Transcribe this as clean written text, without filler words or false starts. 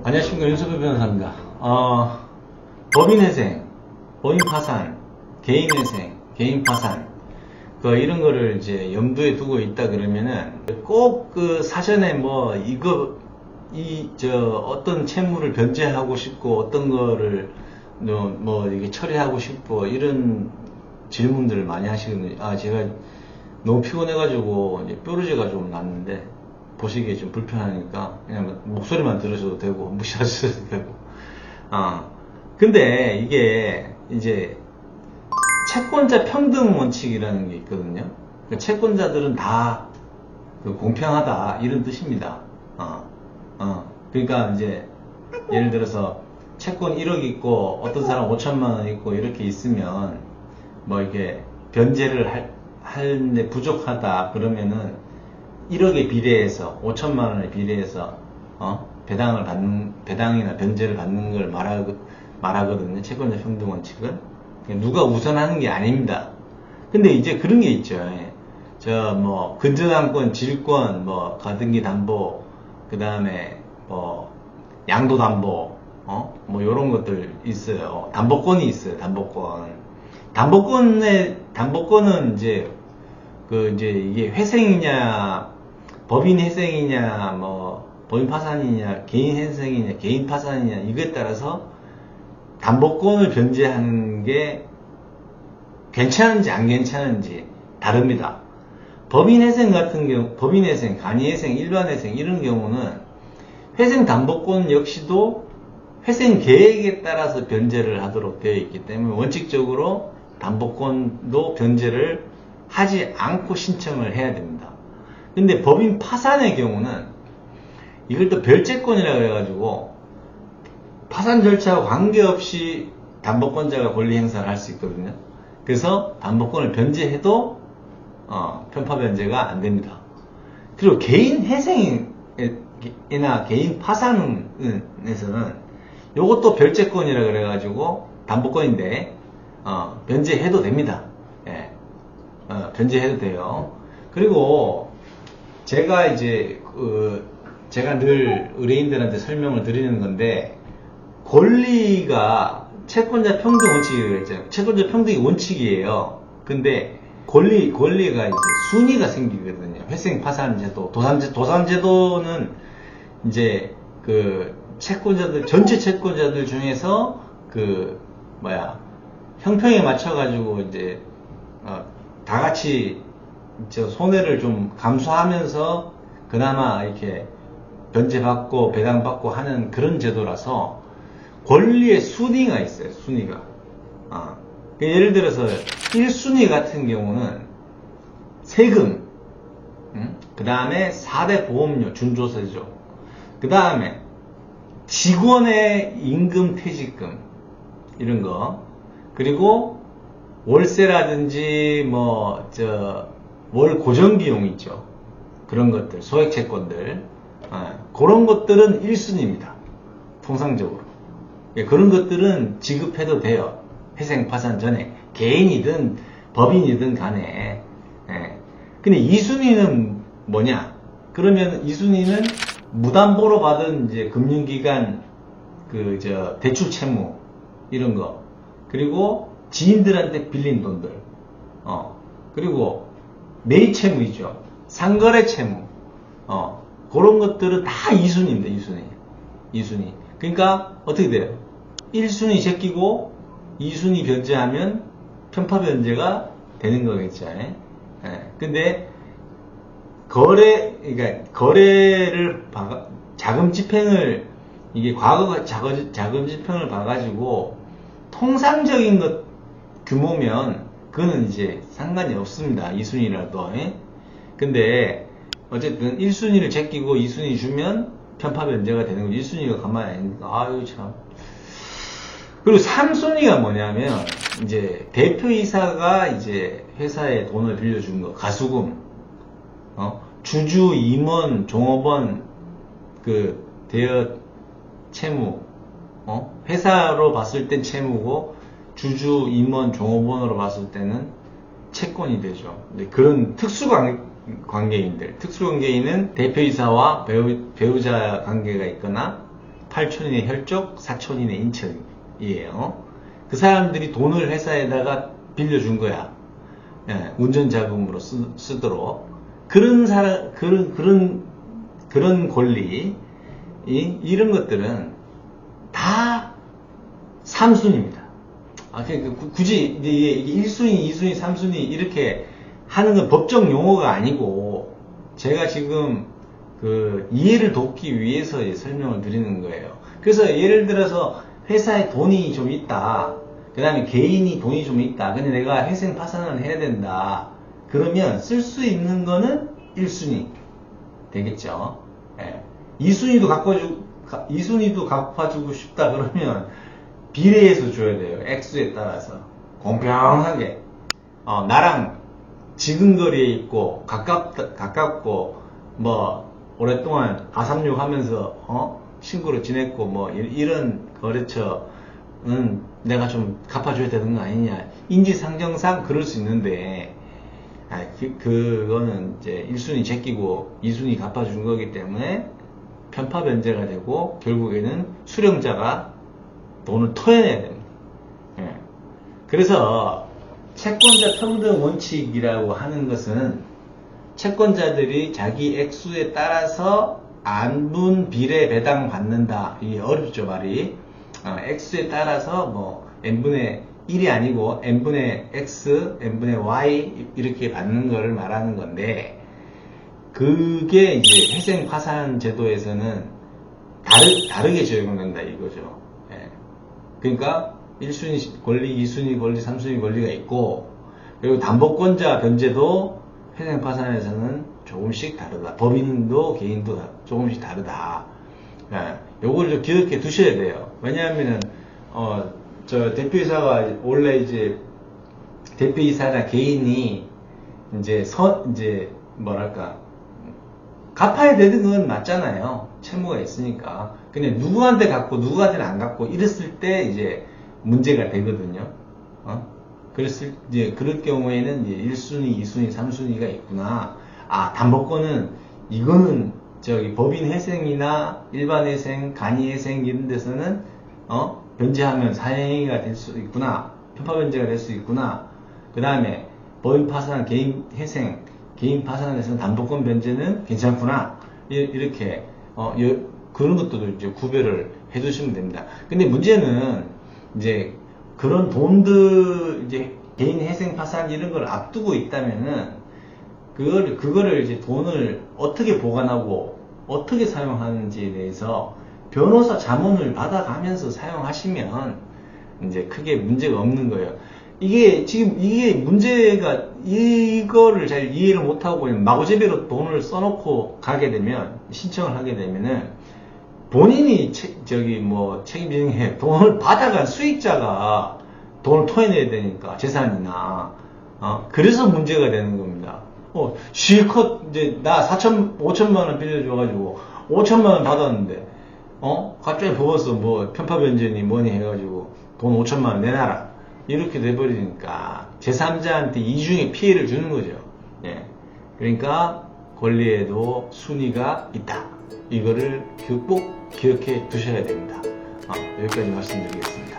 안녕하십니까, 윤석열 변호사입니다. 법인회생, 법인파산, 개인회생, 개인파산, 이런 거를 이제 염두에 두고 있다 그러면은 꼭 사전에 어떤 채무를 변제하고 싶고 어떤 거를 이게 처리하고 싶고 이런 질문들을 많이 하시거든요. 제가 너무 피곤해가지고 이제 뾰루지가 좀 났는데 보시기에 좀 불편하니까 그냥 목소리만 들으셔도 되고 무시하셔도 되고. 근데 이게 이제 채권자 평등 원칙이라는 게 있거든요. 채권자들은 다 공평하다 이런 뜻입니다. 그러니까 이제 예를 들어서 채권 1억 있고 어떤 사람 5천만 원 있고 이렇게 있으면 이게 변제를 하는데 부족하다 그러면은 1억에 비례해서 5천만 원에 비례해서 배당이나 변제를 받는 걸 말하거든요. 채권자 평등 원칙은 누가 우선하는 게 아닙니다. 근데 이제 그런 게 있죠. 근저당권, 질권, 가등기 담보, 그 다음에 양도 담보, 요런 것들 있어요. 담보권이 있어요. 담보권은 이제 이게 회생이냐, 법인 회생이냐, 법인 파산이냐, 개인 회생이냐, 개인 파산이냐, 이거에 따라서 담보권을 변제하는 게 괜찮은지 안 괜찮은지 다릅니다. 법인 회생 같은 경우, 법인 회생, 간이 회생, 일반 회생 이런 경우는 회생 담보권 역시도 회생 계획에 따라서 변제를 하도록 되어 있기 때문에 원칙적으로 담보권도 변제를 하지 않고 신청을 해야 됩니다. 근데 법인 파산의 경우는 이걸 또 별채권이라고 해가지고 파산 절차와 관계없이 담보권자가 권리 행사를 할 수 있거든요. 그래서 담보권을 변제해도 편파 변제가 안 됩니다. 그리고 개인 회생이나 개인 파산에서는 이것도 별채권이라 그래가지고 담보권인데 변제해도 됩니다. 변제해도 돼요. 그리고 제가 이제 제가 늘 의뢰인들한테 설명을 드리는 건데 권리가 채권자 평등 원칙이라고 했잖아요. 채권자 평등이 원칙이에요. 근데 권리가 이제 순위가 생기거든요. 회생 파산 제도, 도산 제도는 이제 채권자들, 전체 채권자들 중에서 형평에 맞춰가지고 이제 다 같이 손해를 좀 감수하면서 그나마 이렇게 변제받고 배당받고 하는 그런 제도라서 권리의 순위가 있어요. 순위가. 예를 들어서 1순위 같은 경우는 세금, 그 다음에 4대 보험료, 준조세죠. 그 다음에 직원의 임금 퇴직금 이런 거, 그리고 월세라든지 월 고정비용 있죠. 그런 것들, 소액채권들, 그런 것들은 1순위입니다. 통상적으로. 그런 것들은 지급해도 돼요. 회생 파산 전에. 개인이든 법인이든 간에. 근데 2순위는 뭐냐? 그러면 2순위는 무담보로 받은 이제 금융기관 대출 채무 이런 거. 그리고 지인들한테 빌린 돈들. 그리고 매입 채무이죠. 상거래 채무. 그런 것들은 다 2순위입니다. 2순위. 그러니까 어떻게 돼요? 1순위 제끼고 2순위 변제하면 편파 변제가 되는 거겠죠. 근데 거래를 자금 집행을 이게 과거 자금 집행을 봐가지고 통상적인 것 규모면 그거는 이제 상관이 없습니다. 2순위라도. 근데 어쨌든 1순위를 제끼고 2순위 주면 편파 변제가 되는 거죠. 1순위가 가만히 아니니까. 아유 참. 그리고 3순위가 뭐냐면 이제 대표이사가 이제 회사에 돈을 빌려준 거, 가수금, 주주, 임원, 종업원 대여 채무, 회사로 봤을 땐 채무고 주주, 임원, 종업원으로 봤을 때는 채권이 되죠. 그런 특수관계인들, 특수관계인은 대표이사와 배우자 관계가 있거나 8촌인의 혈족, 4촌인의 인척이에요. 그 사람들이 돈을 회사에다가 빌려준 거야. 예, 운전자금으로 쓰도록. 그런 권리, 이런 것들은 다 3순위입니다. 그러니까 굳이 이게 1순위, 2순위, 3순위 이렇게 하는 건 법적 용어가 아니고, 제가 지금 이해를 돕기 위해서 설명을 드리는 거예요. 그래서 예를 들어서 회사에 돈이 좀 있다. 그 다음에 개인이 돈이 좀 있다. 근데 내가 회생 파산을 해야 된다. 그러면 쓸 수 있는 거는 1순위 되겠죠. 예. 2순위도 갚아주고 싶다 그러면 비례해서 줘야 돼요. 액수에 따라서. 공평하게. 나랑 지근거리에 있고, 가깝고, 오랫동안 436 하면서, 친구로 지냈고, 이런 거래처는 내가 좀 갚아줘야 되는 거 아니냐. 인지상정상 그럴 수 있는데, 그거는 이제 1순위 제끼고 2순위 갚아준 거기 때문에 편파 변제가 되고, 결국에는 수령자가 돈을 토해내야 됩니다. 예. 그래서 채권자 평등 원칙이라고 하는 것은 채권자들이 자기 액수에 따라서 안분 비례 배당 받는다. 이게 어렵죠, 말이. 액수에 따라서 n분의 1이 아니고 n분의 x, n분의 y 이렇게 받는 거를 말하는 건데, 그게 이제 회생 파산 제도에서는 다르게 적용된다 이거죠. 예. 그러니까 1순위 권리, 2순위 권리, 3순위 권리가 있고, 그리고 담보권자 변제도 회생 파산에서는 조금씩 다르다. 법인도 개인도 조금씩 다르다. 예. 요걸 좀 기억해 두셔야 돼요. 왜냐하면은 저 대표이사가 원래 이제 대표이사나 개인이 이제 뭐랄까, 갚아야 되는 건 맞잖아요. 채무가 있으니까. 근데 누구한테 갚고 누구한테는 안 갚고 이랬을 때 이제 문제가 되거든요. 그럴 경우에는 이제 1순위, 2순위, 3순위가 있구나. 담보권은 이거는 법인 회생이나 일반 회생, 간이 회생 이런 데서는 변제하면 사행위가 될 수 있구나. 편파 변제가 될 수 있구나. 그 다음에 법인 파산, 개인 회생, 개인 파산에서는 담보권 변제는 괜찮구나. 이렇게 그런 것도 이제 구별을 해두시면 됩니다. 근데 문제는 이제 그런 돈들, 이제 개인 회생 파산 이런 걸 앞두고 있다면은 그거를 이제 돈을 어떻게 보관하고 어떻게 사용하는지에 대해서 변호사 자문을 받아가면서 사용하시면 이제 크게 문제가 없는 거예요. 이게 문제가, 이거를 잘 이해를 못하고 마구잡이로 돈을 써놓고 가게 되면, 신청을 하게 되면은 본인이 책임지는 돈을 받아간 수익자가 돈을 토해내야 되니까, 재산이나. 그래서 문제가 되는 겁니다. 실컷 이제 나 5천만 원 빌려줘가지고 5천만 원 받았는데, 갑자기 보고서 편파 변제니 뭐니 해가지고 돈 5천만 원 내놔라. 이렇게 돼버리니까 제3자한테 이중의 피해를 주는 거죠. 예. 그러니까 권리에도 순위가 있다. 이거를 꼭 기억해 두셔야 됩니다. 여기까지 말씀드리겠습니다.